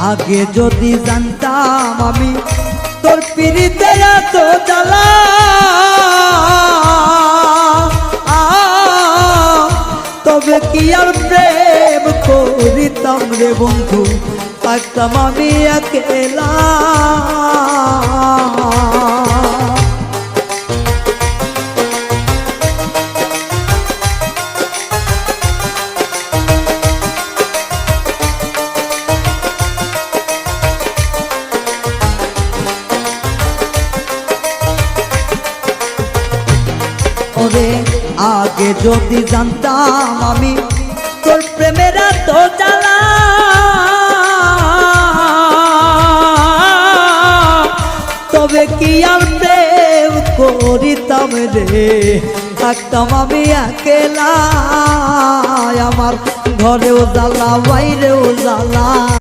আগে যদি জানতাম আমি তোর পিরিতে এত জ্বালা, তবে কি আর প্রেম করিতাম রে বন্ধু, থাকতাম আমি একলা। আগে যদি জানতাম আমি তোর প্রেমের এত জ্বালা, তবে কি আর প্রেম করিতাম রে, থাকতাম আমি একলা। আমার ঘরেও জ্বালা বাইরেও জ্বালা।